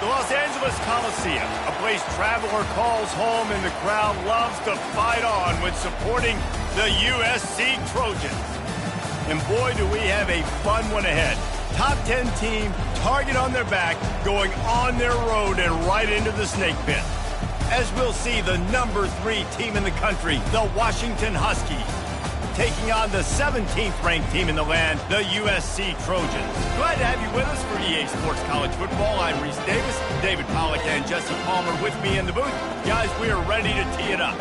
The Los Angeles Coliseum, a place traveler calls home and the crowd loves to fight on when supporting the USC Trojans. And boy, do we have a fun one ahead. Top 10 team, target on their back, going on their road and right into the snake pit. As we'll see, the number 3 team in the country, the Washington Huskies, taking on the 17th ranked team in the land, the USC Trojans. Glad to have you with us for EA Sports College Football. I'm Reese Davis, David Pollack and Jesse Palmer with me in the booth. Guys, we are ready to tee it up.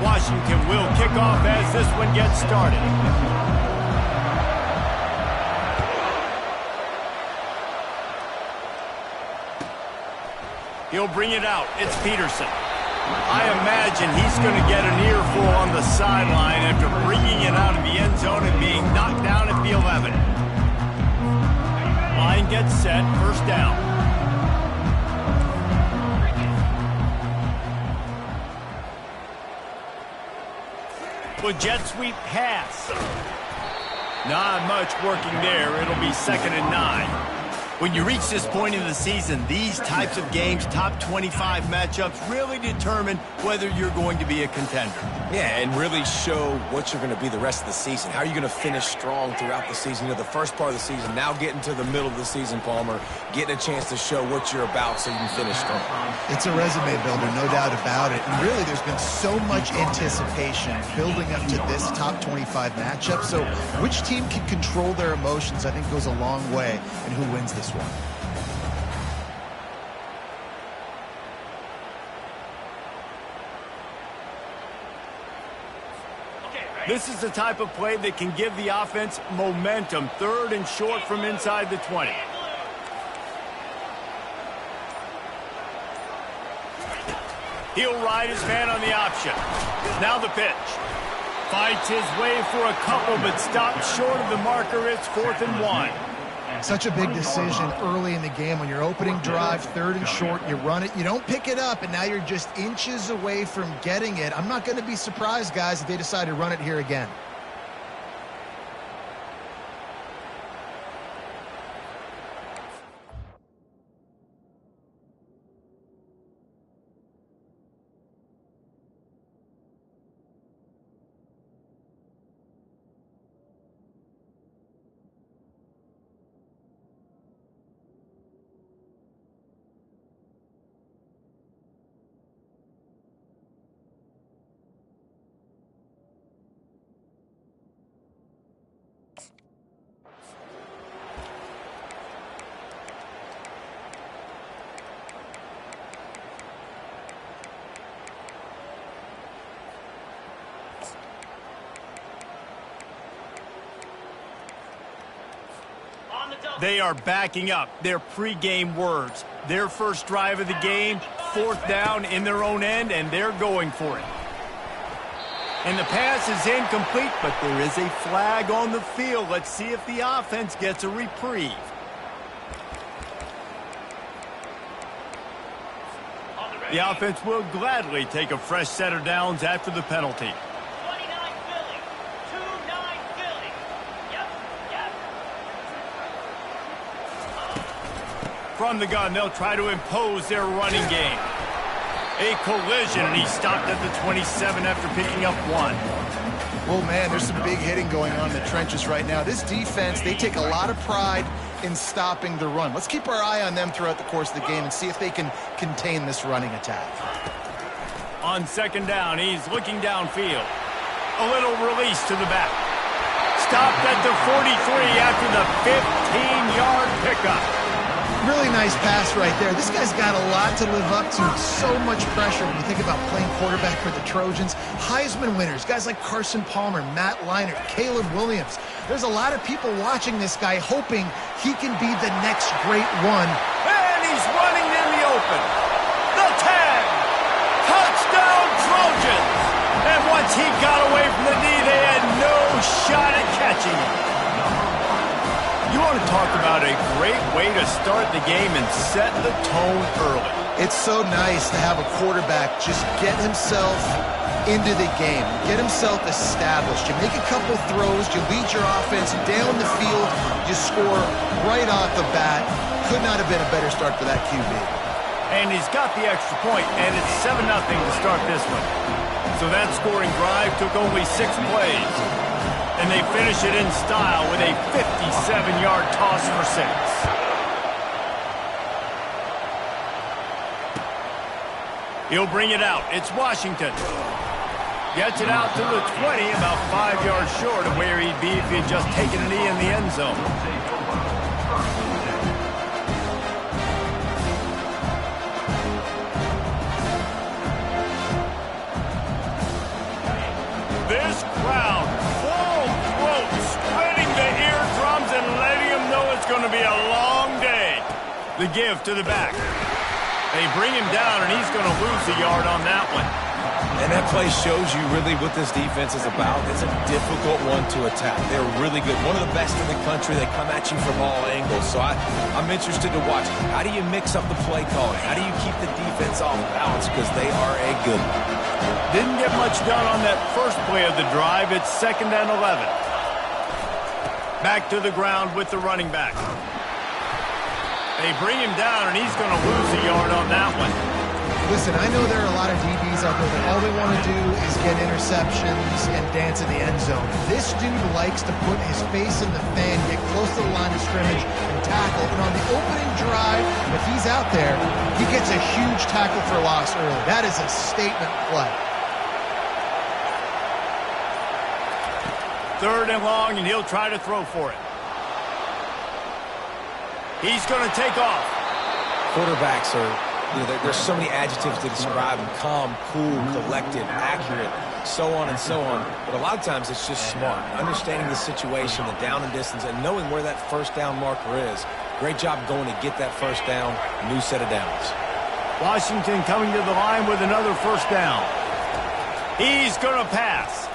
Washington will kick off as this one gets started. He'll bring it out. It's Peterson. I imagine he's going to get an earful on the sideline after bringing it out of the end zone and being knocked down at the 11. Line gets set. First down. With jet sweep pass. Not much working there. It'll be 2nd and 9. When you reach this point in the season, these types of games, top 25 matchups, really determine whether you're going to be a contender. Yeah, and really show what you're going to be the rest of the season. How are you going to finish strong throughout the season? You know, the first part of the season, now getting to the middle of the season, Palmer, getting a chance to show what you're about so you can finish strong. It's a resume builder, no doubt about it. And really, there's been so much anticipation building up to this top 25 matchup. So which team can control their emotions, I think, goes a long way in who wins this one. This is the type of play that can give the offense momentum. 3rd and short from inside the 20. He'll ride his man on the option. Now the pitch. Fights his way for a couple, but stops short of the marker. It's 4th and 1. Such a big decision early in the game. When you're opening drive, 3rd and short, you run it, you don't pick it up, and now you're just inches away from getting it. I'm not going to be surprised, guys, if they decide to run it here again. They are backing up their pregame words. Their first drive of the game, 4th down in their own end, and they're going for it. And the pass is incomplete, but there is a flag on the field. Let's see if the offense gets a reprieve. The offense will gladly take a fresh set of downs after the penalty. From the gun, they'll try to impose their running game. A collision, and he stopped at the 27 after picking up 1. Well, man, there's some big hitting going on in the trenches right now. This defense, they take a lot of pride in stopping the run. Let's keep our eye on them throughout the course of the game and see if they can contain this running attack. On 2nd down, he's looking downfield. A little release to the back. Stopped at the 43 after the 15-yard pickup. Really nice pass right there. This guy's got a lot to live up to. So much pressure when you think about playing quarterback for the Trojans. Heisman winners, guys like Carson Palmer, Matt Leinart, Caleb Williams. There's a lot of people watching this guy hoping he can be the next great one. And he's running in the open. The tag. Touchdown Trojans. And once he got away from the knee, they had no shot at catching him. You want to talk about a great way to start the game and set the tone early. It's so nice to have a quarterback just get himself into the game, get himself established. You make a couple throws, you lead your offense down the field, you score right off the bat. Could not have been a better start for that QB. And he's got the extra point, and it's 7-0 to start this one. So that scoring drive took only 6 plays. And they finish it in style with a 57-yard toss for 6. He'll bring it out. It's Washington. Gets it out to the 20, about 5 yards short of where he'd be if he'd just taken a knee in the end zone. This crowd, full throat, spreading the eardrums and letting them know it's going to be a long day. The give to the back. They bring him down, and he's going to lose a yard on that one. And that play shows you really what this defense is about. It's a difficult one to attack. They're really good. One of the best in the country. They come at you from all angles. So I'm interested to watch. How do you mix up the play calling? How do you keep the defense off balance? Because they are a good one. Didn't get much done on that first play of the drive. It's 2nd and 11. Back to the ground with the running back. They bring him down, and he's going to lose a yard on that one. Listen, I know there are a lot of DBs out there that all they want to do is get interceptions and dance in the end zone. This dude likes to put his face in the fan, get close to the line of scrimmage, and tackle. And on the opening drive, if he's out there, he gets a huge tackle for loss early. That is a statement play. 3rd and long, and he'll try to throw for it. He's going to take off. Quarterbacks are, there's so many adjectives to describe them. Calm, cool, collected, accurate, so on and so on. But a lot of times it's just smart. Understanding the situation, the down and distance, and knowing where that first down marker is. Great job going to get that first down, new set of downs. Washington coming to the line with another first down. He's going to pass.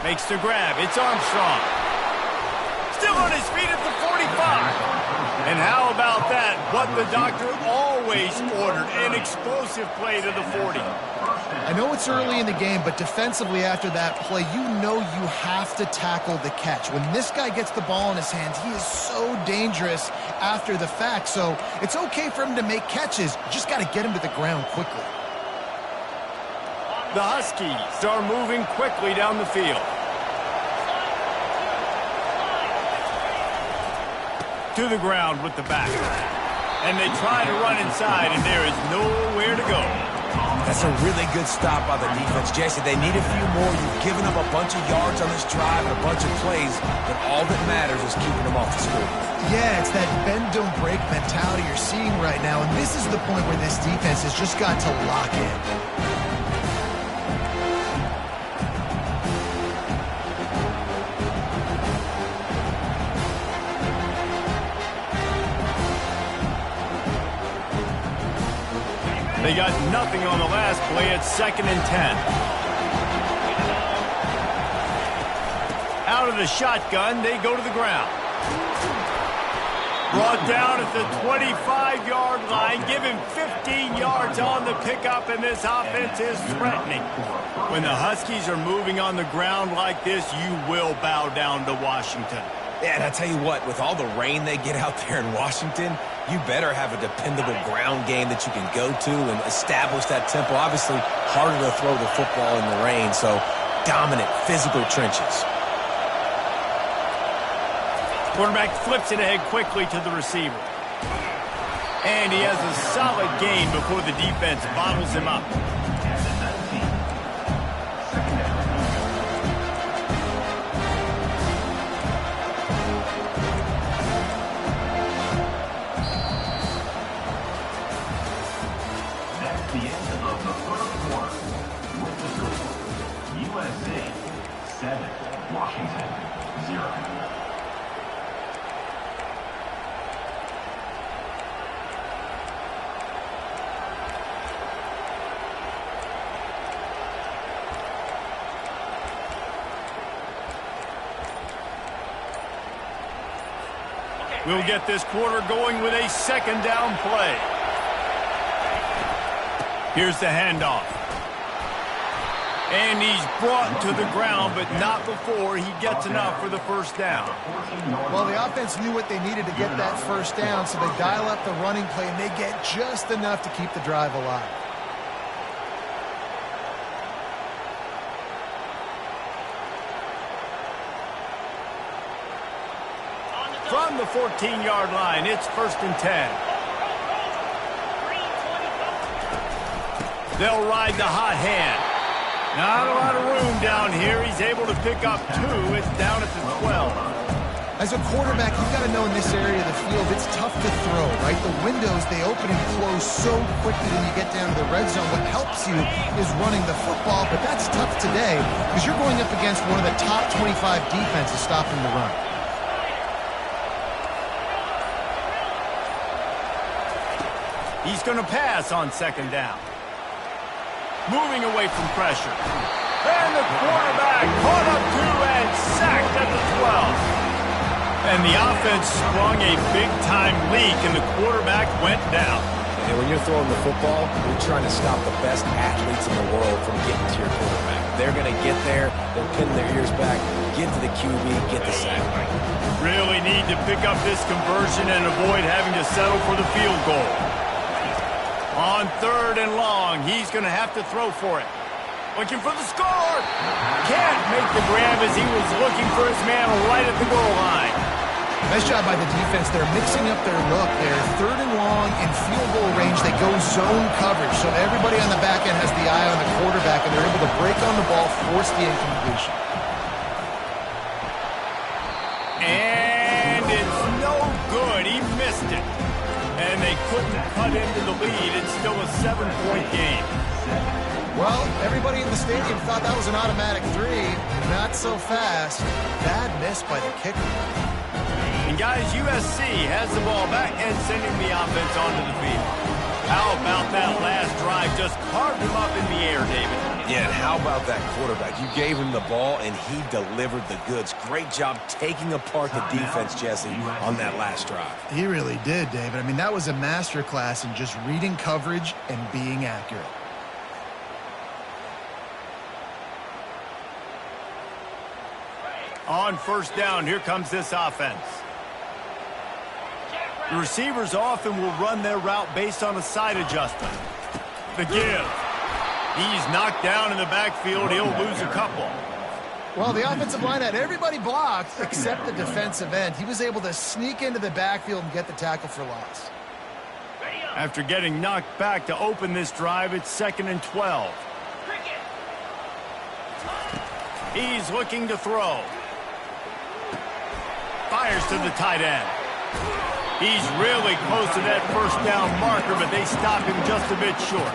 Makes the grab. It's Armstrong. Still on his feet at the 45. And how about that? What the doctor always ordered, an explosive play to the 40. I know it's early in the game, but defensively after that play, you know you have to tackle the catch. When this guy gets the ball in his hands, he is so dangerous after the fact. So it's okay for him to make catches. You just got to get him to the ground quickly. The Huskies are moving quickly down the field. To the ground with the back. And they try to run inside, and there is nowhere to go. That's a really good stop by the defense. Jesse, they need a few more. You've given up a bunch of yards on this drive and a bunch of plays, but all that matters is keeping them off the score. Yeah, it's that bend, don't break mentality you're seeing right now, and this is the point where this defense has just got to lock in. They got nothing on the last play. It's 2nd and 10. Out of the shotgun, they go to the ground. Brought down at the 25-yard line. Give him 15 yards on the pickup, and this offense is threatening. When the Huskies are moving on the ground like this, you will bow down to Washington. Yeah, and I tell you what, with all the rain they get out there in Washington, you better have a dependable ground game that you can go to and establish that tempo. Obviously, harder to throw the football in the rain, so dominant, physical trenches. Quarterback flips it ahead quickly to the receiver. And he has a solid gain before the defense bottles him up. The end of the first quarter. With the score, USA 7, Washington 0. We'll get this quarter going with a second down play. Here's the handoff. And he's brought to the ground, but not before he gets enough for the first down. Well, the offense knew what they needed to get that first down, so they dial up the running play, and they get just enough to keep the drive alive. From the 14-yard line, it's 1st and 10. They'll ride the hot hand. Not a lot of room down here. He's able to pick up 2. It's down at the 12. As a quarterback, you've got to know in this area of the field, it's tough to throw, right? The windows, they open and close so quickly when you get down to the red zone. What helps you is running the football, but that's tough today because you're going up against one of the top 25 defenses stopping the run. He's going to pass on 2nd down. Moving away from pressure. And the quarterback caught up 2 and sacked at the 12. And the offense sprung a big-time leak, and the quarterback went down. And when you're throwing the football, you're trying to stop the best athletes in the world from getting to your quarterback. They're going to get there, they're pinning their ears back, get to the QB, get the sack. Really need to pick up this conversion and avoid having to settle for the field goal. On 3rd and long, he's going to have to throw for it. Looking for the score. Can't make the grab as he was looking for his man right at the goal line. Nice job by the defense. They're mixing up their look. They're 3rd and long in field goal range. They go zone coverage, so everybody on the back end has the eye on the quarterback, and they're able to break on the ball, force the incompletion. And it's no good. He missed it. And they couldn't cut into the lead. It's still a 7-point game. Well, everybody in the stadium thought that was an automatic 3. Not so fast. Bad miss by the kicker. And guys, USC has the ball back and sending the offense onto the field. How about that last drive? Just carved him up in the air, David. Yeah, and how about that quarterback? You gave him the ball, and he delivered the goods. Great job taking apart the defense, Jesse, on that last drive. He really did, David. I mean, that was a masterclass in just reading coverage and being accurate. On 1st down, here comes this offense. The receivers often will run their route based on a side adjustment. The give. He's knocked down in the backfield. He'll lose a couple. Well, the offensive line had everybody blocked except the defensive end. He was able to sneak into the backfield and get the tackle for loss. After getting knocked back to open this drive, it's 2nd and 12. He's looking to throw. Fires to the tight end. He's really close to that 1st down marker, but they stop him just a bit short.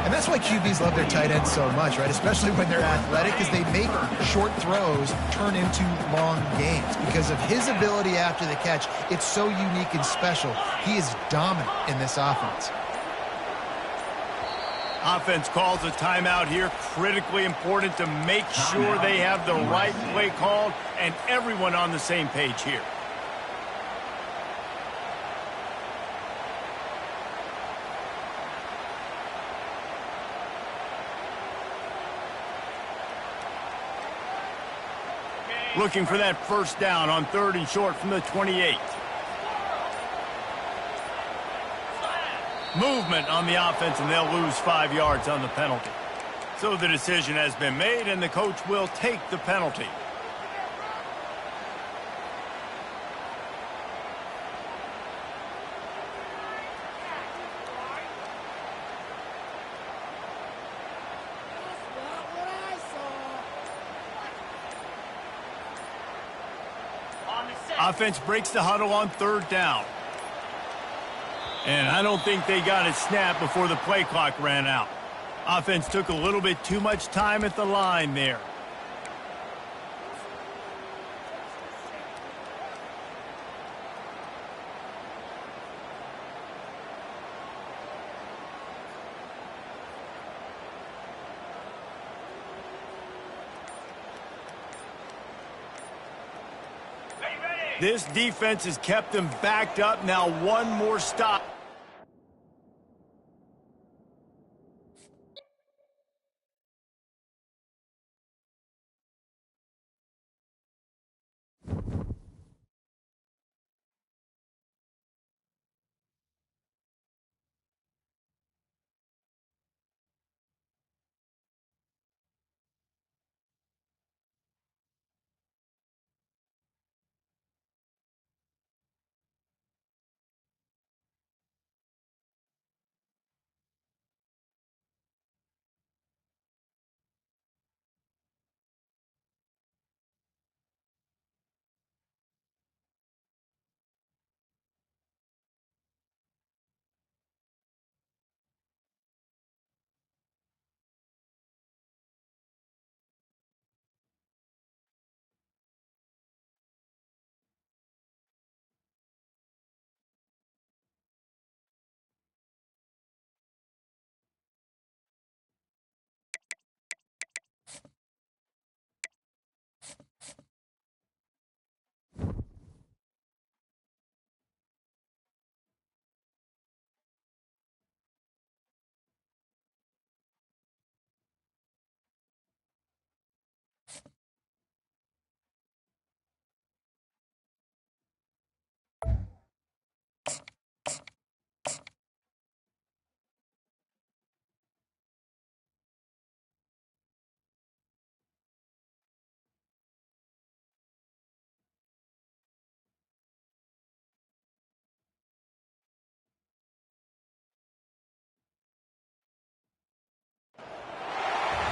And that's why QBs love their tight ends so much, right? Especially when they're athletic, because they make short throws turn into long gains. Because of his ability after the catch, it's so unique and special. He is dominant in this offense. Offense calls a timeout here. Critically important to make sure they have the right play called and everyone on the same page here. Looking for that 1st down on 3rd and short from the 28. Movement on the offense, and they'll lose 5 yards on the penalty. So the decision has been made, and the coach will take the penalty. Offense breaks the huddle on 3rd down. And I don't think they got it snapped before the play clock ran out. Offense took a little bit too much time at the line there. This defense has kept them backed up. Now one more stop.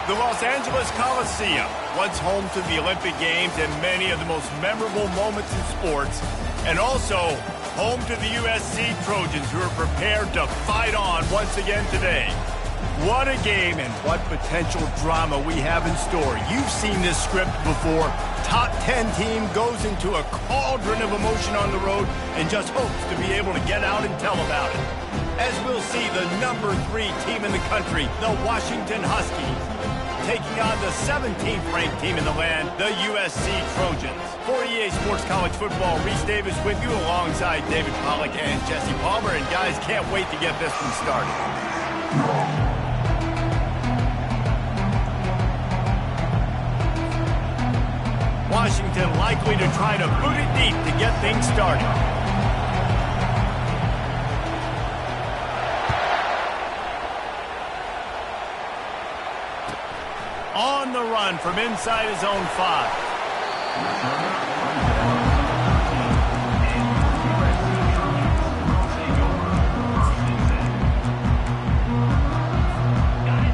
The Los Angeles Coliseum, once home to the Olympic Games and many of the most memorable moments in sports, and also home to the USC Trojans, who are prepared to fight on once again today. What a game and what potential drama we have in store. You've seen this script before. Top 10 team goes into a cauldron of emotion on the road and just hopes to be able to get out and tell about it. As we'll see, the number 3 team in the country, the Washington Huskies, taking on the 17th ranked team in the land, the USC Trojans. For EA Sports College Football, Reese Davis with you alongside David Pollack and Jesse Palmer. And guys, can't wait to get this one started. Washington likely to try to boot it deep to get things started. On the run from inside his own 5.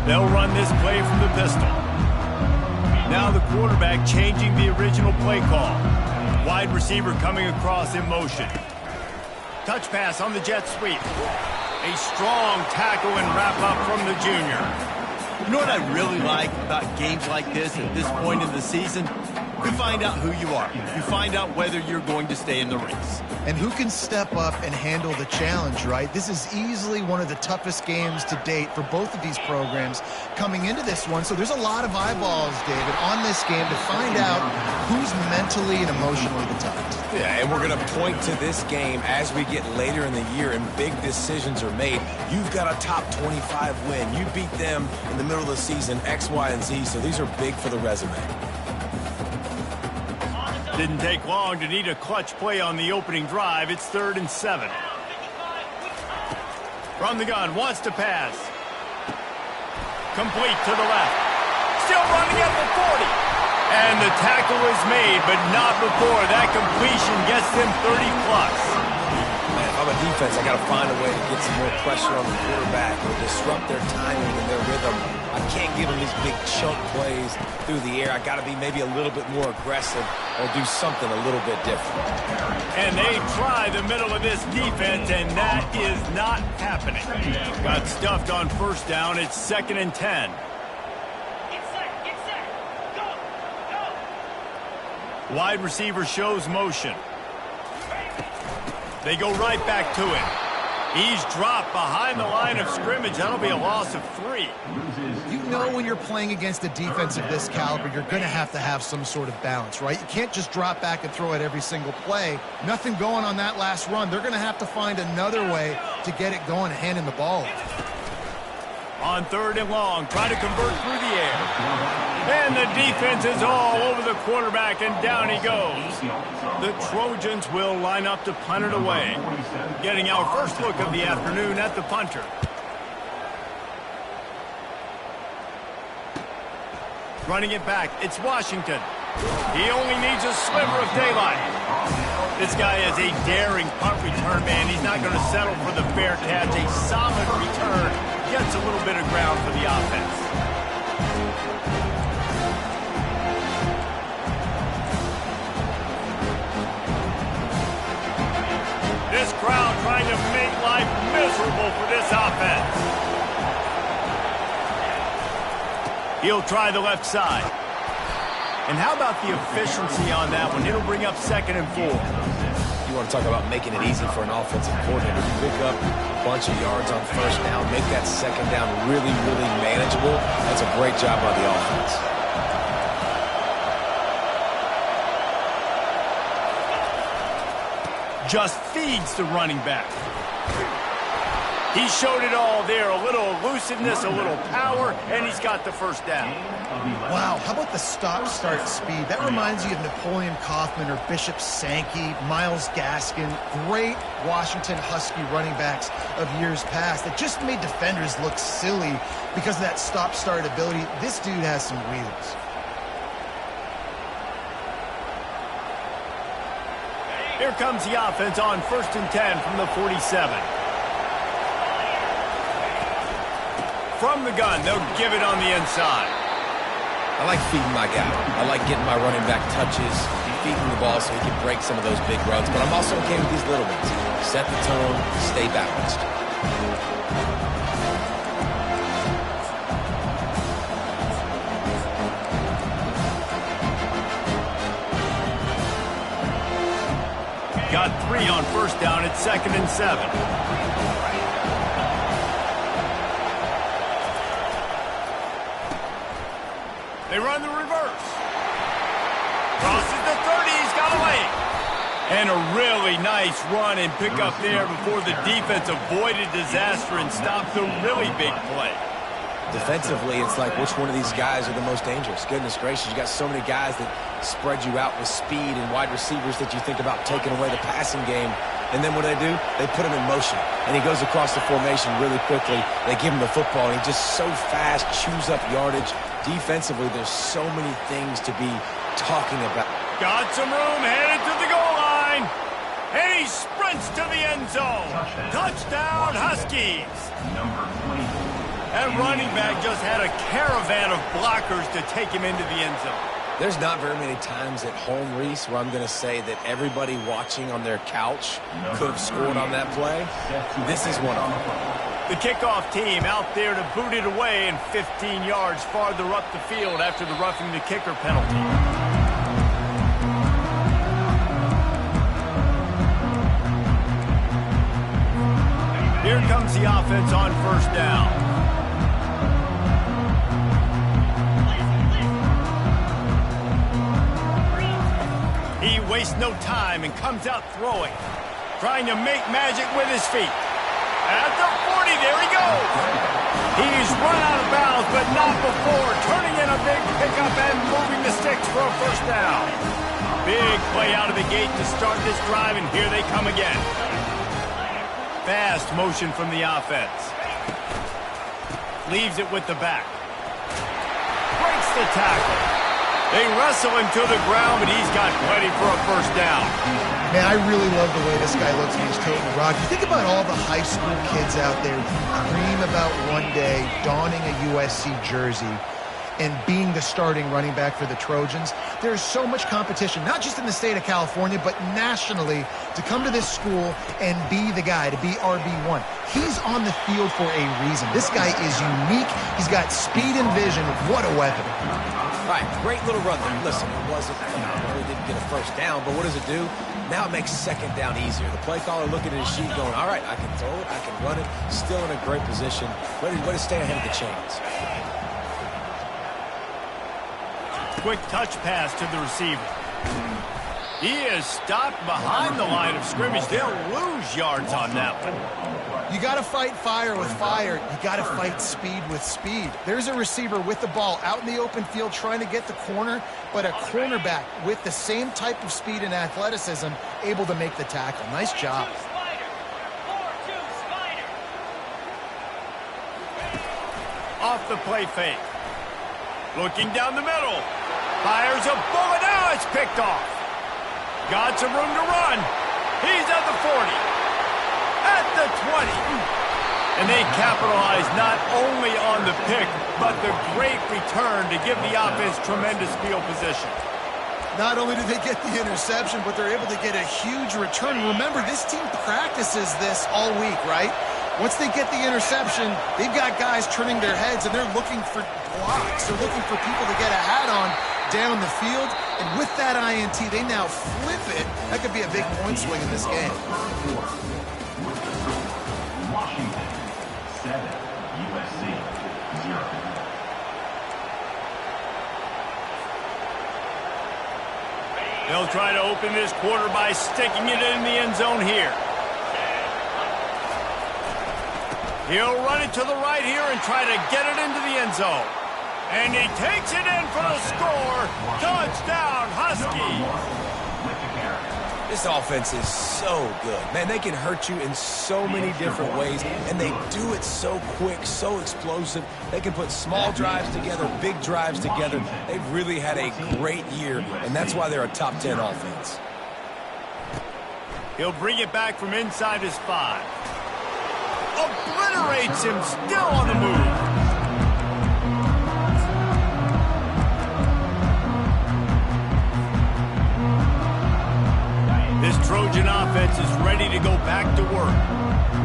They'll run this play from the pistol. Now the quarterback changing the original play call. Wide receiver coming across in motion. Touch pass on the jet sweep. A strong tackle and wrap up from the junior. You know what I really like about games like this at this point in the season? You find out who you are. You find out whether you're going to stay in the race. And who can step up and handle the challenge, right? This is easily one of the toughest games to date for both of these programs coming into this one. So there's a lot of eyeballs, David, on this game to find out who's mentally and emotionally the toughest. Yeah, and we're going to point to this game as we get later in the year and big decisions are made. You've got a top 25 win. You beat them in the middle of the season, X, Y, and Z, so these are big for the resume. Didn't take long to need a clutch play on the opening drive. It's 3rd and 7. From the gun, wants to pass. Complete to the left. Still running at the 40. And the tackle is made, but not before that completion gets them 30+. Man, if I'm a defense, I got to find a way to get some more pressure on the quarterback or disrupt their timing and their rhythm. I can't give them these big chunk plays through the air. I got to be maybe a little bit more aggressive or do something a little bit different. And they try the middle of this defense, and that is not happening. Got stuffed on 1st down. It's 2nd and 10. Wide receiver shows motion. They go right back to him. He's dropped behind the line of scrimmage. That'll be a loss of 3. You know when you're playing against a defense of this caliber, you're going to have some sort of balance, right? You can't just drop back and throw it every single play. Nothing going on that last run. They're going to have to find another way to get it going and handing the ball off. On 3rd and long, try to convert through the air. And the defense is all over the quarterback, and down he goes. The Trojans will line up to punt it away. Getting our first look of the afternoon at the punter. Running it back, it's Washington. He only needs a sliver of daylight. This guy is a daring punt return man. He's not going to settle for the fair catch. A solid return. Gets a little bit of ground for the offense. This crowd trying to make life miserable for this offense. He'll try the left side. And how about the efficiency on that one? It'll bring up 2nd and 4. You want to talk about making it easy for an offensive coordinator. You pick up a bunch of yards on 1st down, make that 2nd down really, really manageable. That's a great job by the offense. Just feeds the running back. He showed it all there. A little elusiveness, a little power, and he's got the 1st down. Wow, how about the stop-start speed? That reminds you of Napoleon Kaufman or Bishop Sankey, Myles Gaskin, great Washington Husky running backs of years past that just made defenders look silly because of that stop-start ability. This dude has some wheels. Here comes the offense on 1st and 10 from the 47. From the gun, they'll give it on the inside. I like feeding my guy. I like getting my running back touches, feeding the ball so he can break some of those big runs. But I'm also okay with these little ones. Set the tone, stay balanced. Got 3 on 1st down. It's 2nd and 7. They run the reverse. Crosses the 30. He's got away. And a really nice run and pick up there before the defense avoided disaster and stopped the really big play. Defensively, it's like which one of these guys are the most dangerous? Goodness gracious, you got so many guys that spread you out with speed and wide receivers that you think about taking away the passing game. And then what do? They put him in motion. And he goes across the formation really quickly. They give him the football, and he just so fast, chews up yardage. Defensively, there's so many things to be talking about. Got some room, headed to the goal line. And he sprints to the end zone. Touchdown, Huskies. Number 24. That running back just had a caravan of blockers to take him into the end zone. There's not very many times at home, Reese, where I'm going to say that everybody watching on their couch could have scored on that play. This is one of them. The kickoff team out there to boot it away and 15 yards farther up the field after the roughing the kicker penalty. Here comes the offense on 1st down. He wastes no time and comes out throwing, trying to make magic with his feet. At the 40, there he goes. He's run out of bounds, but not before turning in a big pickup and moving the sticks for a 1st down. Big play out of the gate to start this drive, and here they come again. Fast motion from the offense. Leaves it with the back. Breaks the tackle. They wrestle him to the ground, but he's got plenty for a 1st down. Man, I really love the way this guy looks when he's toting the rock. You think about all the high school kids out there who dream about one day donning a USC jersey and being the starting running back for the Trojans. There's so much competition, not just in the state of California, but nationally, to come to this school and be the guy, to be RB1. He's on the field for a reason. This guy is unique. He's got speed and vision. What a weapon. All right, great little run there. Listen, it wasn't phenomenal. He didn't get a first down, but what does it do? Now it makes second down easier. The play caller looking at his sheet going, all right, I can throw it, I can run it, still in a great position. Way to stay ahead of the chains. Quick touch pass to the receiver. He is stopped behind the line of scrimmage. They'll lose yards on that one. You got to fight fire with fire. You got to fight speed with speed. There's a receiver with the ball out in the open field trying to get the corner, but a cornerback with the same type of speed and athleticism able to make the tackle. Nice job. Off the play fake. Looking down the middle. Fires a bullet. Now it's picked off. Got some room to run. He's at the 40. At the 20. And they capitalize not only on the pick, but the great return to give the offense tremendous field position. Not only do they get the interception, but they're able to get a huge return. Remember, this team practices this all week, right? Once they get the interception, they've got guys turning their heads, and they're looking for blocks. They're looking for people to get a hat on down the field. And with that INT, they now flip it. That could be a big point swing in this game. Washington 7, USC 0. They'll try to open this quarter by sticking it in the end zone here. He'll run it to the right here and try to get it into the end zone. And he takes it in for the score. Touchdown, Husky. This offense is so good. Man, they can hurt you in so many different ways, and they do it so quick, so explosive. They can put small drives together, big drives together. They've really had a great year, and that's why they're a top 10 offense. He'll bring it back from inside his 5. Obliterates him, still on the move. This Trojan offense is ready to go back to work.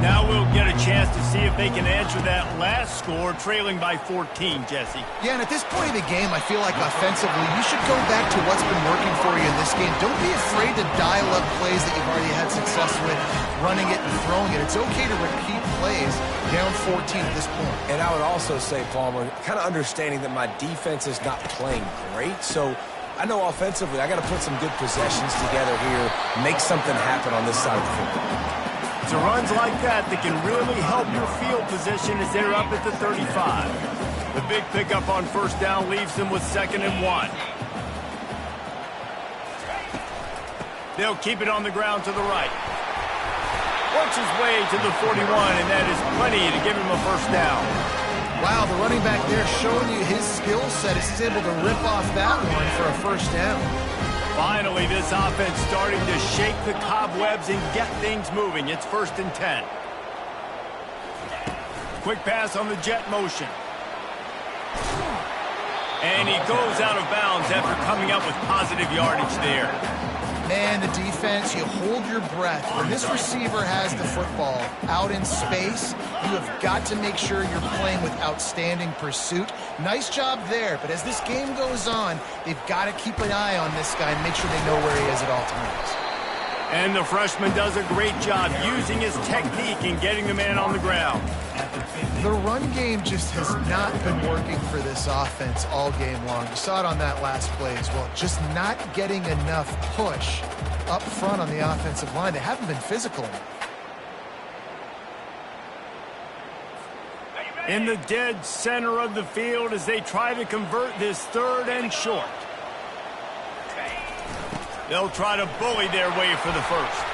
Now we'll get a chance to see if they can answer that last score, trailing by 14, Jesse. Yeah, and at this point of the game, I feel like offensively, you should go back to what's been working for you in this game. Don't be afraid to dial up plays that you've already had success with, running it and throwing it. It's okay to repeat plays down 14 at this point. And I would also say, Palmer, kind of understanding that my defense is not playing great, so I know offensively I got to put some good possessions together here, make something happen on this side of the football. It's runs like that can really help your field position as they're up at the 35. The big pickup on first down leaves them with 2nd and 1. They'll keep it on the ground to the right. Works his way to the 41, and that is plenty to give him a first down. Wow, the running back there showing you his skill set as he's able to rip off that one for a first down. Finally, this offense starting to shake the cobwebs and get things moving. It's 1st and 10. Quick pass on the jet motion. And he goes out of bounds after coming up with positive yardage there. Man, the defense, you hold your breath. When this receiver has the football out in space, you have got to make sure you're playing with outstanding pursuit. Nice job there, but as this game goes on, they've got to keep an eye on this guy and make sure they know where he is at all times. And the freshman does a great job using his technique and getting the man on the ground. The run game just has not been working for this offense all game long. You saw it on that last play as well. Just not getting enough push up front on the offensive line. They haven't been physical enough. In the dead center of the field as they try to convert this 3rd and short. They'll try to bully their way for the first.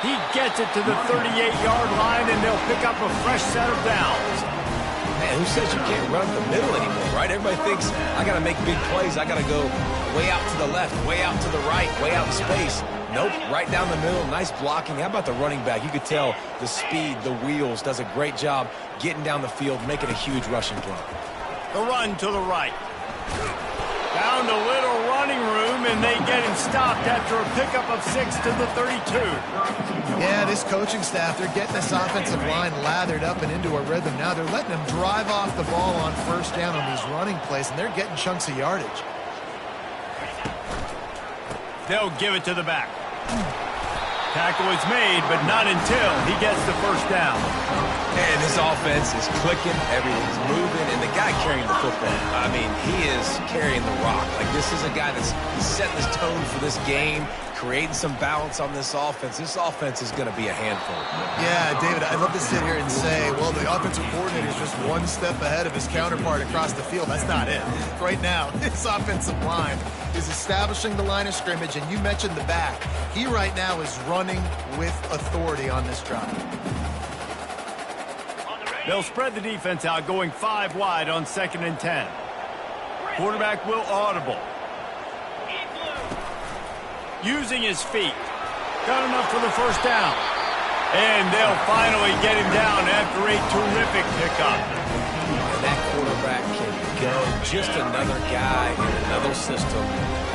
He gets it to the 38-yard line, and they'll pick up a fresh set of downs. Man, who says you can't run the middle anymore, right? Everybody thinks, I got to make big plays. I got to go way out to the left, way out to the right, way out in space. Nope, right down the middle, nice blocking. How about the running back? You could tell the speed, the wheels, does a great job getting down the field, making a huge rushing play. The run to the right. Found a little running room, and they get him stopped after a pickup of 6 to the 32. Yeah, this coaching staff, they're getting this offensive line lathered up and into a rhythm. Now they're letting them drive off the ball on first down on these running plays, and they're getting chunks of yardage. They'll give it to the back. Tackle is made, but not until he gets the first down. And this offense is clicking, everything's moving, and the guy carrying the football, I mean, he is carrying the rock. Like, this is a guy that's setting this tone for this game, creating some balance on this offense. This offense is going to be a handful. Yeah, David, I'd love to sit here and say, well, the offensive coordinator is just one step ahead of his counterpart across the field. That's not it. Right now, this offensive line is establishing the line of scrimmage, and you mentioned the back. He right now is running with authority on this drive. They'll spread the defense out, going 5 wide on 2nd and 10. Quarterback will audible. Using his feet. Got enough for the first down. And they'll finally get him down after a terrific pickup. And that quarterback can go. Just another guy in another system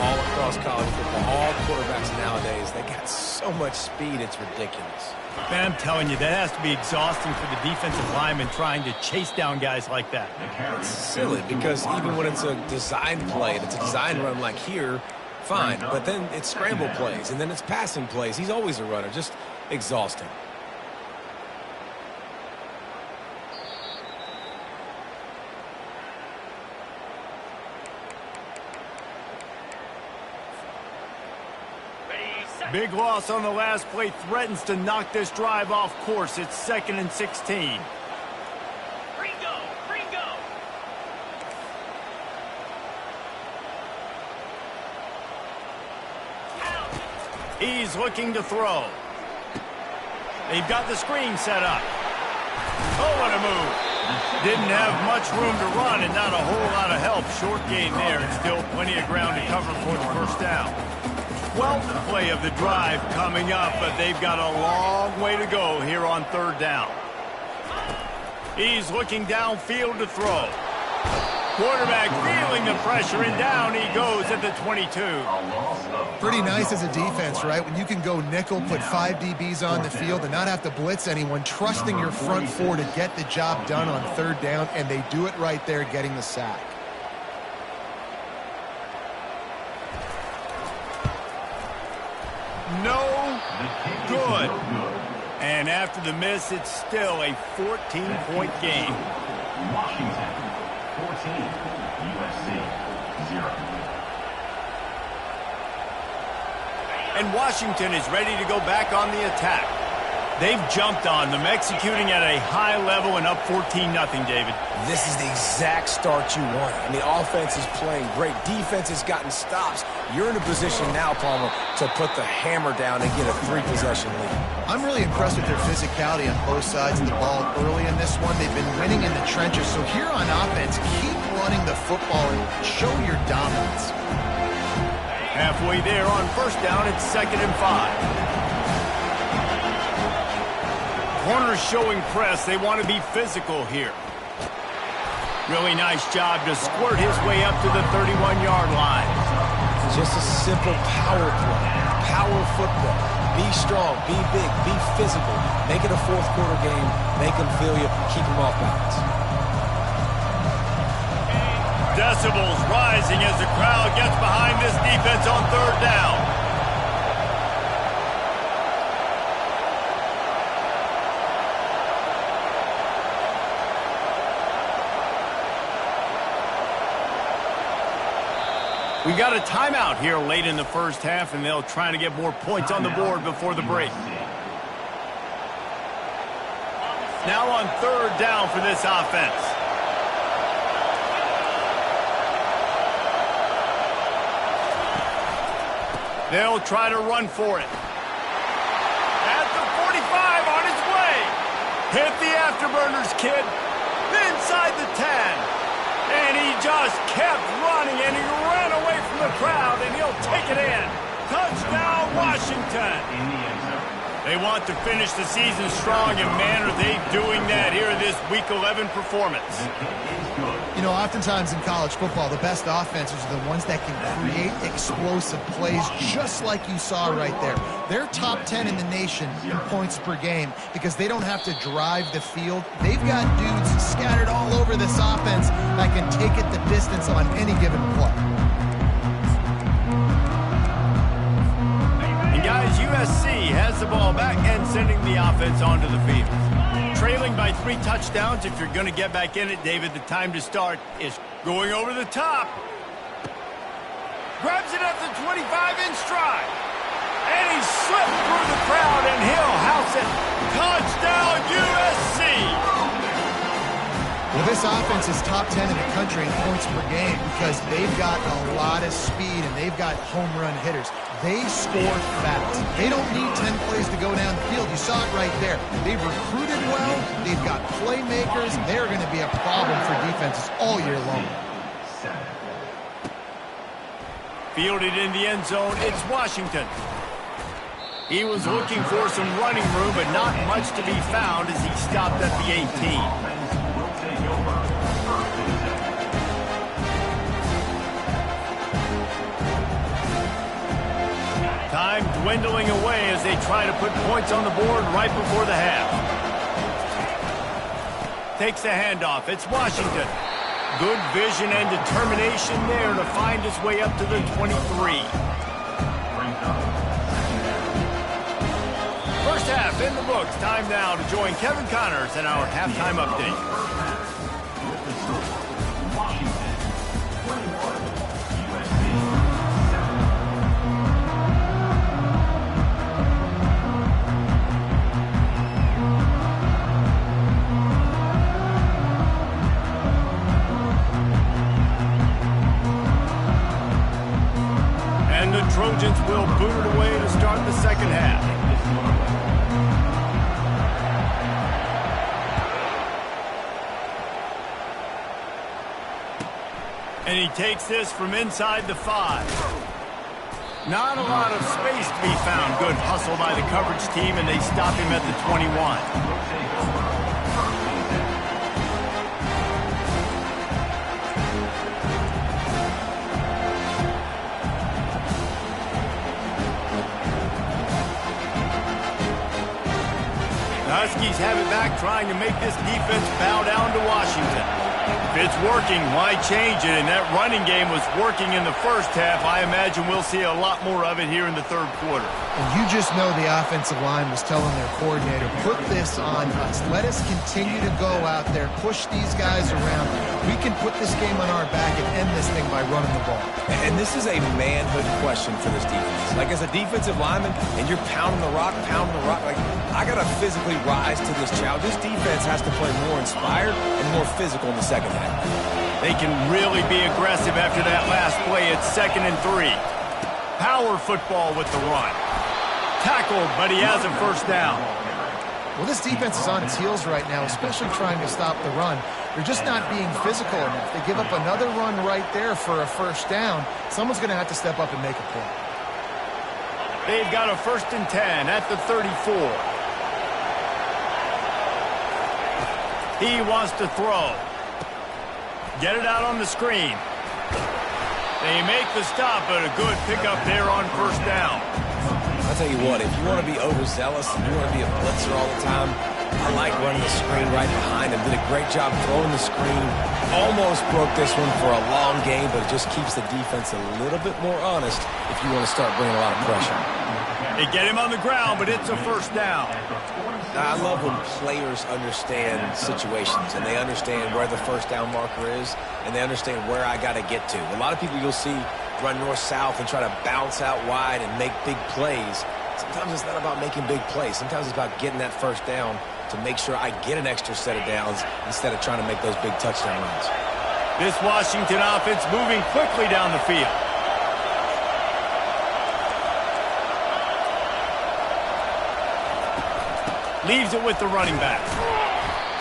all across college football. All quarterbacks nowadays, they got so much speed, it's ridiculous. Man, I'm telling you, that has to be exhausting for the defensive lineman trying to chase down guys like that. It's silly because even when it's a design play and it's a design run like here, fine. But then it's scramble plays and then it's passing plays. He's always a runner. Just exhausting. Big loss on the last play threatens to knock this drive off course. It's 2nd and 16. He's looking to throw. They've got the screen set up. Oh, what a move. Didn't have much room to run and not a whole lot of help. Short gain there and still plenty of ground to cover for the first down. 12th play of the drive coming up, but they've got a long way to go here on 3rd down. He's looking downfield to throw. Quarterback feeling the pressure, and down he goes at the 22. Pretty nice as a defense, right? When you can go nickel, put 5 DBs on the field and not have to blitz anyone, trusting your front 4 to get the job done on 3rd down, and they do it right there, getting the sack. No good. And after the miss, it's still a 14-point game. Washington, 14. USC, 0. And Washington is ready to go back on the attack. They've jumped on them, executing at a high level and up 14-0, David. This is the exact start you want. And the offense is playing great. Defense has gotten stops. You're in a position now, Palmer, to put the hammer down and get a 3-possession lead. I'm really impressed with their physicality on both sides of the ball early in this one. They've been winning in the trenches. So here on offense, keep running the football and show your dominance. Halfway there on 1st down, it's 2nd and 5. Corners showing press. They want to be physical here. Really nice job to squirt his way up to the 31-yard line. Just a simple power play. Power football. Be strong. Be big. Be physical. Make it a 4th quarter game. Make them feel you. Keep them off balance. Decibels rising as the crowd gets behind this defense on 3rd down. We got a timeout here late in the first half, and they'll try to get more points on the board before the break. Now on 3rd down for this offense. They'll try to run for it. At the 45, on his way. Hit the afterburners, kid. Inside the 10. And he just kept running, and he ran away from the crowd, and he'll take it in. Touchdown, Washington. They want to finish the season strong, and man, are they doing that here in this Week 11 performance. You know, oftentimes in college football, the best offenses are the ones that can create explosive plays, just like you saw right there. They're top 10 in the nation in points per game because they don't have to drive the field. They've got dudes scattered all over this offense that can take it the distance on any given play. And guys, USC has the ball back and sending the offense onto the field. Trailing by 3 touchdowns. If you're going to get back in it, David, the time to start is going over the top. Grabs it at the 25 in stride. And he slipped through the crowd, and he'll house it. Touchdown, USC! Well, this offense is top 10 in the country in points per game because they've got a lot of speed and they've got home run hitters. They score fast. They don't need 10 plays to go down the field. You saw it right there. They've recruited well. They've got playmakers. They're going to be a problem for defenses all year long. Fielded in the end zone, it's Washington. He was looking for some running room, but not much to be found as he stopped at the 18. Time dwindling away as they try to put points on the board right before the half. Takes the handoff. It's Washington. Good vision and determination there to find his way up to the 23. First half in the books. Time now to join Kevin Connors in our halftime update. Trojans will boot it away to start the second half. And he takes this from inside the 5. Not a lot of space to be found. Good hustle by the coverage team, and they stop him at the 21. Huskies have it back, trying to make this defense bow down to Washington. If it's working, why change it? And that running game was working in the first half. I imagine we'll see a lot more of it here in the third quarter. And you just know the offensive line was telling their coordinator, put this on us. Let us continue to go out there, push these guys around. We can put this game on our back and end this thing by running the ball. And this is a manhood question for this defense. Like, as a defensive lineman, and you're pounding the rock, like, I got to physically rise to this challenge. This defense has to play more inspired and more physical in the second half. They can really be aggressive after that last play. It's 2nd and 3. Power football with the run. Tackled, but he has a first down. Well, this defense is on its heels right now, especially trying to stop the run. They're just not being physical enough. They give up another run right there for a first down. Someone's going to have to step up and make a play. They've got a 1st and 10 at the 34. He wants to throw. Get it out on the screen. They make the stop, but a good pickup there on first down. I'll tell you what, if you want to be overzealous and you want to be a blitzer all the time, I like running the screen right behind him. Did a great job throwing the screen. Almost broke this one for a long game, but it just keeps the defense a little bit more honest if you want to start bringing a lot of pressure. They get him on the ground, but it's a first down. I love when players understand situations and they understand where the first down marker is and they understand where I got to get to. A lot of people you'll see run north-south and try to bounce out wide and make big plays. Sometimes it's not about making big plays. Sometimes it's about getting that first down to make sure I get an extra set of downs instead of trying to make those big touchdown runs. This Washington offense moving quickly down the field. Leaves it with the running back.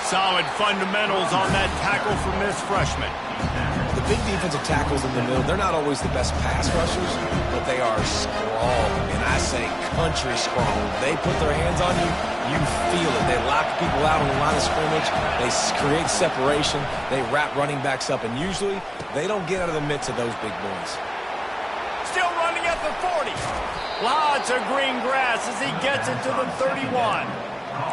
Solid fundamentals on that tackle from this freshman. The big defensive tackles in the middle, they're not always the best pass rushers, but they are strong, and I say country strong. They put their hands on you, you feel it. They lock people out on the line of scrimmage. They create separation. They wrap running backs up, and usually they don't get out of the midst of those big boys. Still running at the 40. Lots of green grass as he gets it to the 31.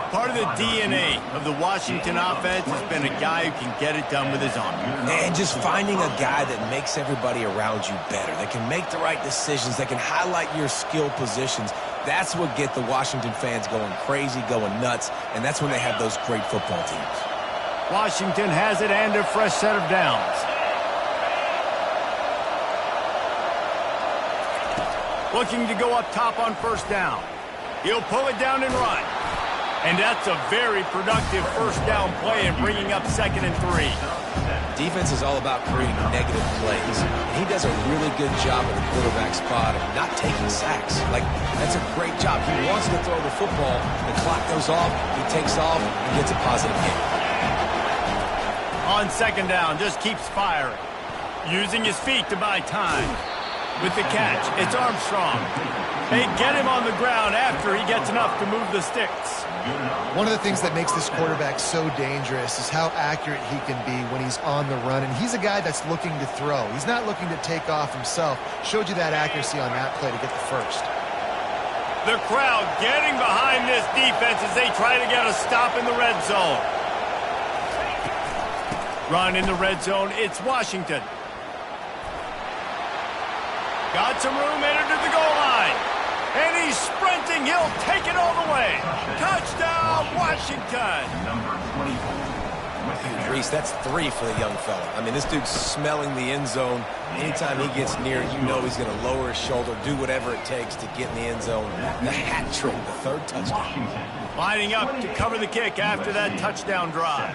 Part of the DNA of the Washington offense has been a guy who can get it done with his arm. And just finding a guy that makes everybody around you better, that can make the right decisions, that can highlight your skill positions. That's what get the Washington fans going crazy, going nuts, and that's when they have those great football teams. Washington has it and a fresh set of downs. Looking to go up top on first down. He'll pull it down and run. And that's a very productive first down play and bringing up 2nd and 3. Defense is all about creating negative plays. And he does a really good job in the quarterback spot of not taking sacks. Like, that's a great job. He wants to throw the football. The clock goes off. He takes off and gets a positive gain. On 2nd down, just keeps firing. Using his feet to buy time. With the catch, it's Armstrong. They get him on the ground after he gets enough to move the sticks. One of the things that makes this quarterback so dangerous is how accurate he can be when he's on the run. And he's a guy that's looking to throw. He's not looking to take off himself. Showed you that accuracy on that play to get the first. The crowd getting behind this defense as they try to get a stop in the red zone. Run in the red zone, it's Washington. Got some room, entered to the goal line. And he's sprinting. He'll take it all the way. Touchdown, Washington. Number 24. Reese, that's 3 for the young fella. I mean, this dude's smelling the end zone. Anytime he gets near it, you know he's going to lower his shoulder, do whatever it takes to get in the end zone. The hat trick, the 3rd touchdown. Lining up to cover the kick after that touchdown drive.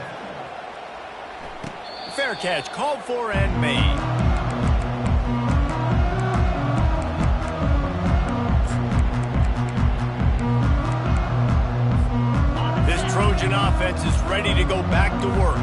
Fair catch, called for and made. Trojan offense is ready to go back to work.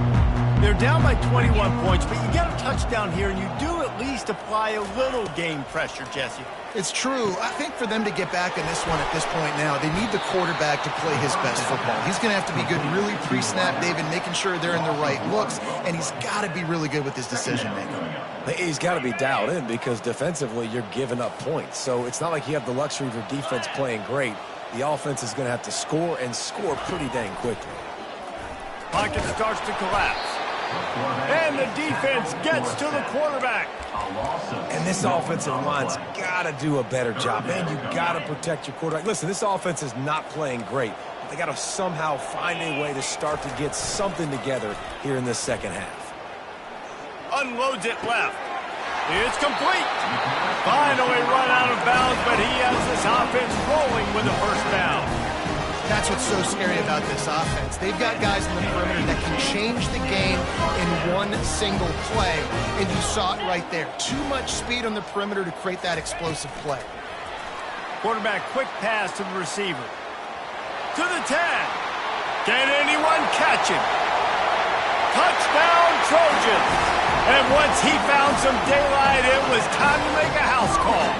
They're down by 21 points, but you get a touchdown here, and you do at least apply a little game pressure, Jesse. It's true. I think for them to get back in this one at this point now, they need the quarterback to play his best football. He's going to have to be good really pre-snap, David, making sure they're in the right looks, and he's got to be really good with his decision-making. He's got to be dialed in because defensively you're giving up points. So it's not like you have the luxury of your defense playing great. The offense is going to have to score and score pretty dang quickly. Pocket starts to collapse. And the defense gets to the quarterback. And this offensive line's got to do a better job. Man, you got to protect your quarterback. Listen, this offense is not playing great. But they got to somehow find a way to start to get something together here in this second half. Unloads it left. It's complete. Finally run out of bounds, but he has this offense rolling with a first down. That's what's so scary about this offense. They've got guys in the perimeter that can change the game in one single play, and you saw it right there. Too much speed on the perimeter to create that explosive play. Quarterback quick pass to the receiver. To the 10. Can anyone catch him? Touchdown, Trojans. And once he found some daylight, it was time to make a house call.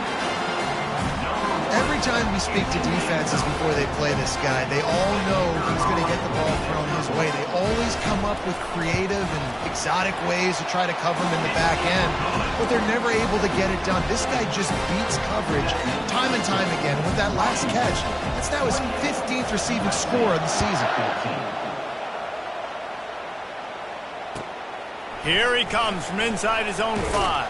Every time we speak to defenses before they play this guy, they all know he's going to get the ball thrown his way. They always come up with creative and exotic ways to try to cover him in the back end, but they're never able to get it done. This guy just beats coverage time and time again. And with that last catch, that's now his 15th receiving score of the season. Here he comes from inside his own 5.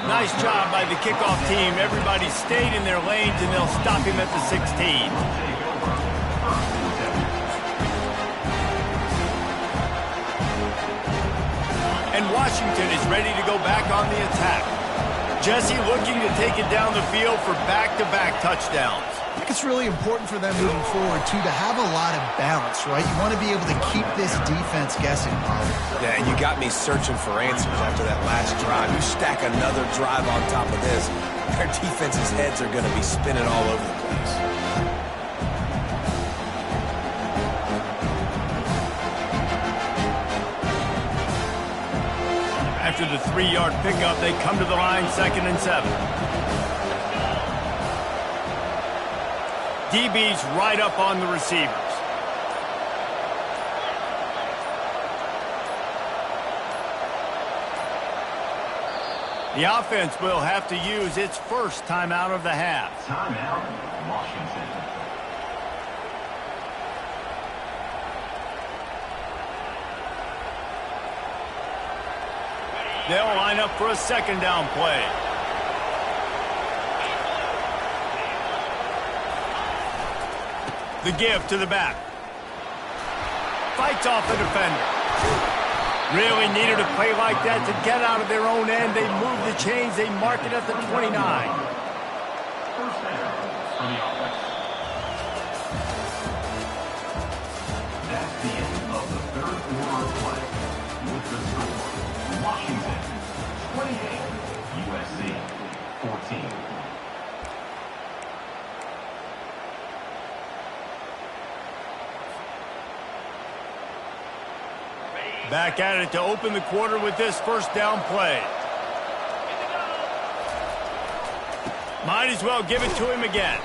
Nice job by the kickoff team. Everybody stayed in their lanes, and they'll stop him at the 16. And Washington is ready to go back on the attack. Jesse looking to take it down the field for back-to-back touchdowns. I think it's really important for them moving forward, too, to have a lot of balance, right? You want to be able to keep this defense guessing. Yeah, and you got me searching for answers after that last drive. You stack another drive on top of this, their defense's heads are going to be spinning all over the place. And After the 3-yard pickup, they come to the line 2nd and 7. DB's right up on the receivers. The offense will have to use its first timeout of the half. Timeout, Washington. They'll line up for a 2nd down play. The give to the back. Fights off the defender. Really needed a play like that to get out of their own end. They move the chains. They mark it at the 29. First down for the offense. That's the end of the 3rd quarter of play. With the score, Washington 28, USC 14. Back at it to open the quarter with this 1st down play. Might as well give it to him again.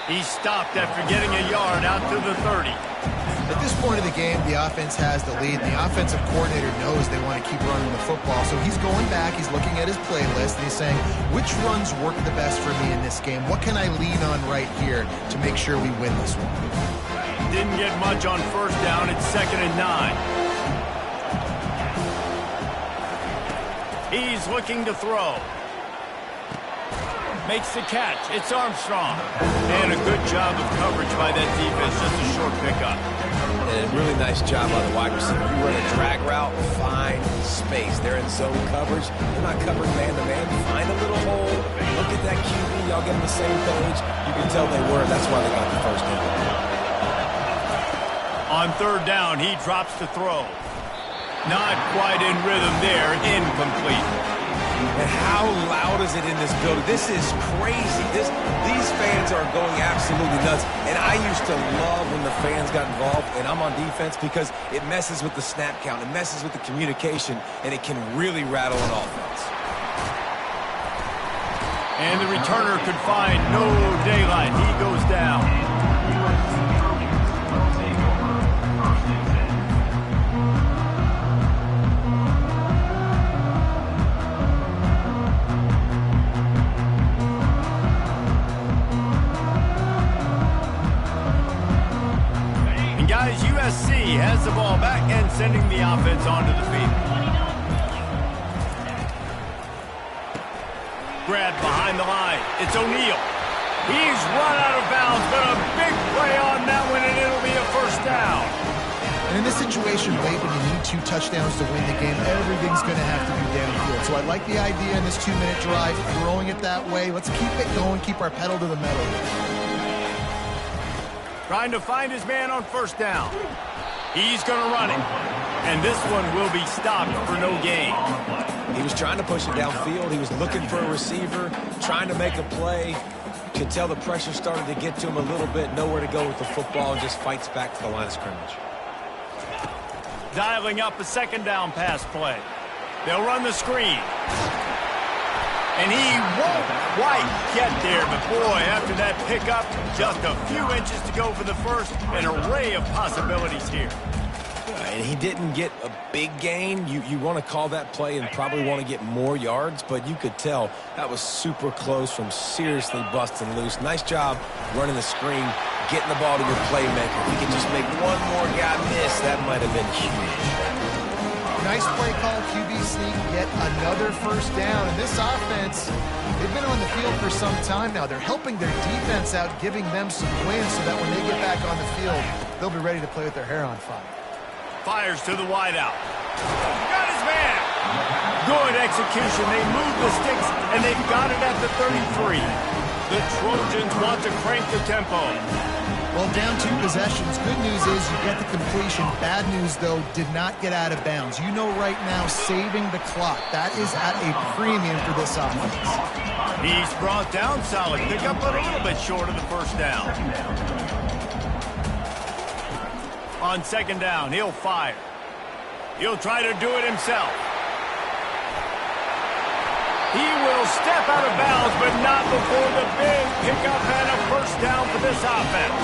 He stopped after getting a yard out to the 30. At this point of the game, the offense has the lead, and the offensive coordinator knows they want to keep running the football. So he's going back, he's looking at his playlist, and he's saying, which runs work the best for me in this game? What can I lean on right here to make sure we win this one? Didn't get much on 1st down. It's 2nd and 9. He's looking to throw. Makes the catch. It's Armstrong. And a good job of coverage by that defense. Just a short pickup. And a really nice job on the wide receiver. You run a drag route, find space. They're in zone coverage. They're not covering man-to-man. Find a little hole. Look at that QB. Y'all get on the same page. You can tell they were. That's why they got the 1st down. On 3rd down, he drops to throw. Not quite in rhythm there. Incomplete. And how loud is it in this building? This is crazy. These fans are going absolutely nuts. And I used to love when the fans got involved, and I'm on defense, because it messes with the snap count. It messes with the communication, and it can really rattle an offense. And the returner could find no daylight. He goes down. USC has the ball back and sending the offense onto the field. Grabbed behind the line. It's O'Neal. He's run out of bounds, but a big play on that one, and it'll be a 1st down. And in this situation, late when you need 2 touchdowns to win the game, everything's going to have to be downfield. So I like the idea in this 2-minute drive, throwing it that way. Let's keep it going, keep our pedal to the metal. Trying to find his man on 1st down. He's going to run it. And this one will be stopped for no gain. He was trying to push it downfield. He was looking for a receiver, trying to make a play. Could tell the pressure started to get to him a little bit. Nowhere to go with the football, and just fights back to the line of scrimmage. Dialing up a 2nd down pass play. They'll run the screen. And he won't quite get there, but boy, after that pickup, just a few inches to go for the 1st. An array of possibilities here. And he didn't get a big gain. You want to call that play and probably want to get more yards, but you could tell that was super close from seriously busting loose. Nice job running the screen, getting the ball to your playmaker. If he could just make one more guy miss, that might have been huge. Nice play call, QB sneak, yet another 1st down. And this offense, they've been on the field for some time now. They're helping their defense out, giving them some wins so that when they get back on the field, they'll be ready to play with their hair on fire. Fires to the wideout. Got his man. Good execution. They move the sticks, and they've got it at the 33. The Trojans want to crank the tempo. Well, down 2 possessions. Good news is you get the completion. Bad news, though, did not get out of bounds. You know right now, saving the clock. That is at a premium for this offense. He's brought down. Solid pickup, but a little bit short of the 1st down. On 2nd down, he'll fire. He'll try to do it himself. He will step out of bounds, but not before the big pickup and a first down for this offense.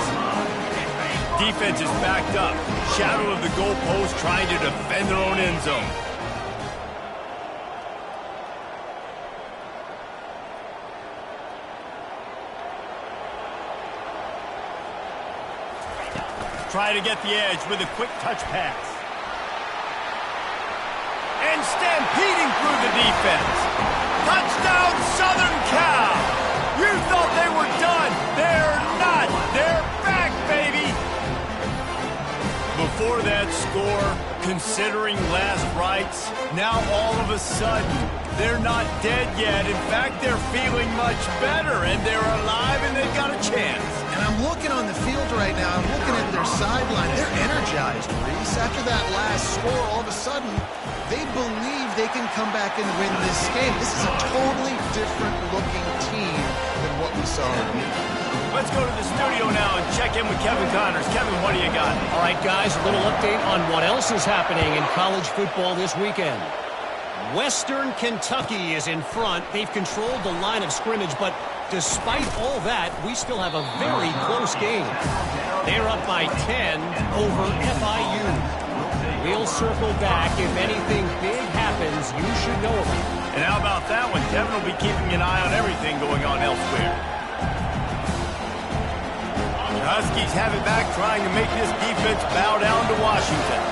Defense is backed up. Shadow of the goalpost trying to defend their own end zone. Try to get the edge with a quick touch pass. And stampeding through the defense. Touchdown, Southern Cal! You thought they were done. They're not. They're back, baby! Before that score, considering last rites, now all of a sudden, they're not dead yet. In fact, they're feeling much better, and they're alive, and they've got a chance. And I'm looking on the field right now. I'm looking at their sideline. They're energized, Reese. After that last score, all of a sudden, they believe they can come back and win this game. This is a totally different-looking team than what we saw. Let's go to the studio now and check in with Kevin Connors. Kevin, what do you got? All right, guys, a little update on what else is happening in college football this weekend. Western Kentucky is in front. They've controlled the line of scrimmage, but despite all that, we still have a very close game. They're up by 10 over FIU. We'll circle back. If anything big happens, you should know about it. And how about that one? Kevin will be keeping an eye on everything going on elsewhere. The Huskies have it back, trying to make this defense bow down to Washington.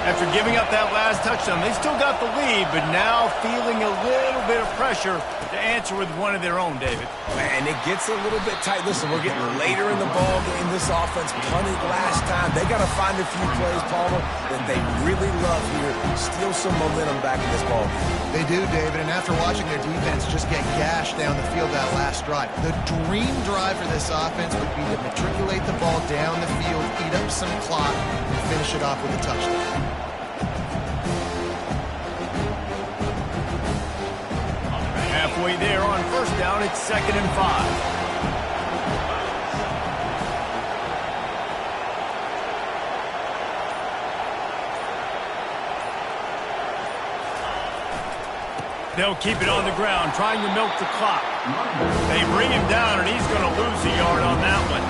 After giving up that last touchdown, they still got the lead, but now feeling a little bit of pressure to answer with one of their own, David. And it gets a little bit tight. Listen, we're getting later in the ball game. This offense punted last time. They got to find a few plays, Palmer, that they really love here. Steal some momentum back in this ball game. They do, David, and after watching their defense just get gashed down the field that last drive, the dream drive for this offense would be to matriculate the ball down the field, eat up some clock, and finish it off with a touchdown. Halfway there on first down, it's 2nd and 5. They'll keep it on the ground, trying to milk the clock. They bring him down, and he's going to lose a yard on that one.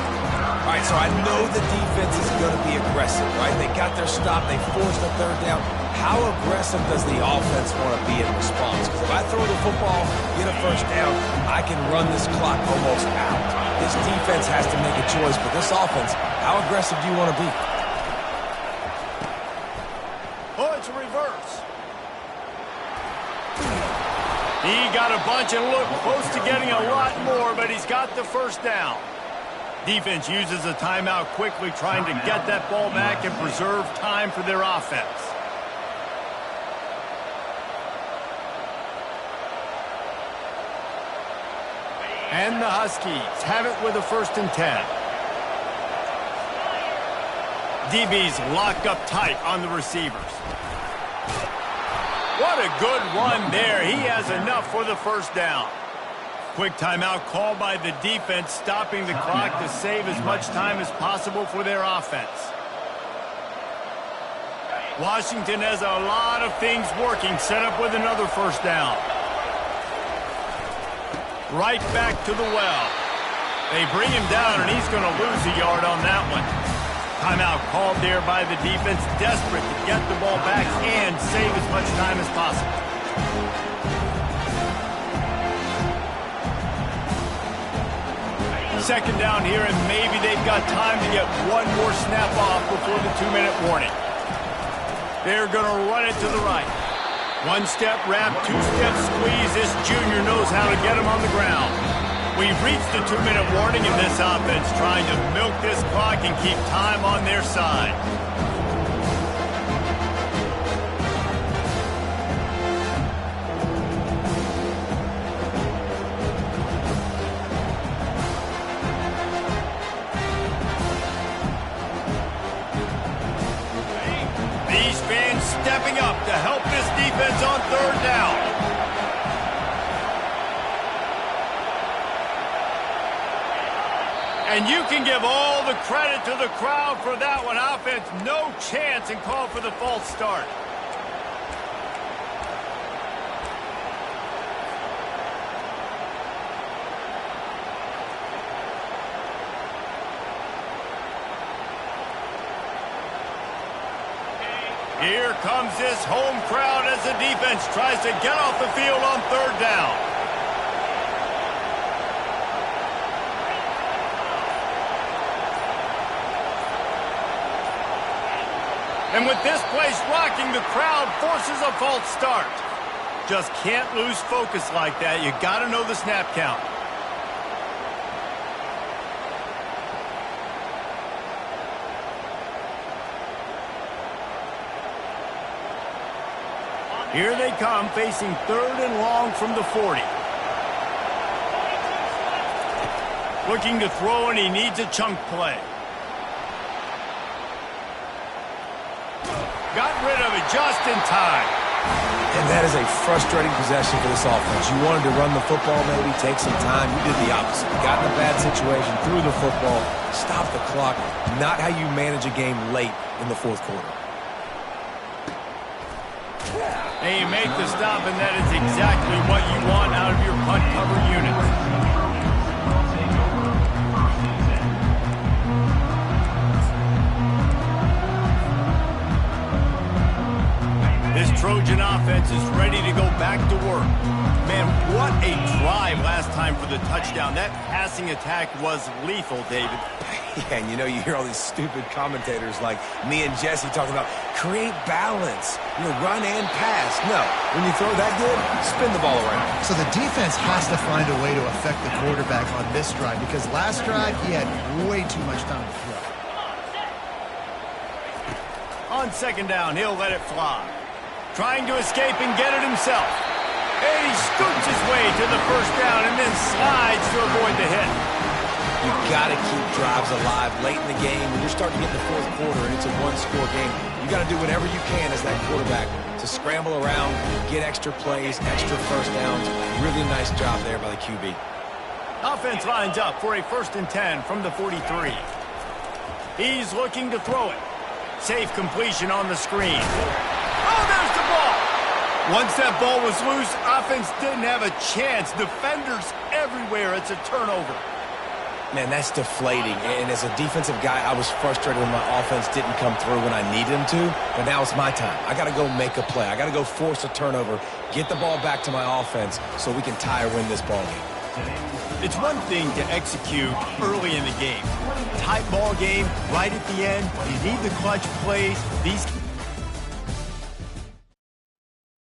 All right, so I know the defense is going to be aggressive, right? They got their stop. They forced a third down. How aggressive does the offense want to be in response? Because if I throw the football, get a first down, I can run this clock almost out. This defense has to make a choice, but this offense, how aggressive do you want to be? Oh, it's a reverse. He got a bunch and looked close to getting a lot more, but he's got the first down. Defense uses a timeout quickly, trying to get that ball back and preserve time for their offense. And the Huskies have it with a 1st and 10. DB's locked up tight on the receivers. What a good run there. He has enough for the first down. Quick timeout called by the defense, stopping the clock to save as much time as possible for their offense. Washington has a lot of things working, set up with another first down. Right back to the well. They bring him down, and he's going to lose a yard on that one. Timeout called there by the defense, desperate to get the ball back and save as much time as possible. Second down here, and maybe they've got time to get one more snap off before the 2-minute warning. They're going to run it to the right. One-step wrap, two-step squeeze. This junior knows how to get him on the ground. We've reached the 2-minute warning in this offense, trying to milk this clock and keep time on their side. These fans stepping up to help this defense on 3rd down. And you can give all the credit to the crowd for that one. Offense, no chance, and call for the false start. comes this home crowd as the defense tries to get off the field on third down. And with this place rocking, the crowd forces a false start. Just can't lose focus like that. You got to know the snap count. Here they come, facing third and long from the 40. Looking to throw, and he needs a chunk play. Got rid of it just in time. And that is a frustrating possession for this offense. You wanted to run the football, maybe take some time. You did the opposite. You got in a bad situation, threw the football, stopped the clock. Not how you manage a game late in the fourth quarter. And you make the stop, and that is exactly what you want out of your punt cover unit. This Trojan offense is ready to go back to work. Man, what a drive last time for the touchdown. That passing attack was lethal, David. Yeah, and you know, you hear all these stupid commentators like me and Jesse talking about create balance, run and pass. No, when you throw that good, spin the ball around. So the defense has to find a way to affect the quarterback on this drive, because last drive he had way too much time to throw. On second down, he'll let it fly. Trying to escape and get it himself. And he scoots his way to the first down and then slides to avoid the hit. You got to keep drives alive late in the game. When you're starting to get in the fourth quarter and it's a one-score game, you got to do whatever you can as that quarterback to scramble around, get extra plays, extra first downs. Really nice job there by the QB. Offense lines up for a 1st and 10 from the 43. He's looking to throw it. Safe completion on the screen. Oh, there's the ball. Once that ball was loose, offense didn't have a chance. Defenders everywhere. It's a turnover. Man, that's deflating. And as a defensive guy, I was frustrated when my offense didn't come through when I needed them to. But now it's my time. I got to go make a play. I got to go force a turnover, get the ball back to my offense so we can tie or win this ball game. It's one thing to execute early in the game. Tight ball game, right at the end. You need the clutch plays. These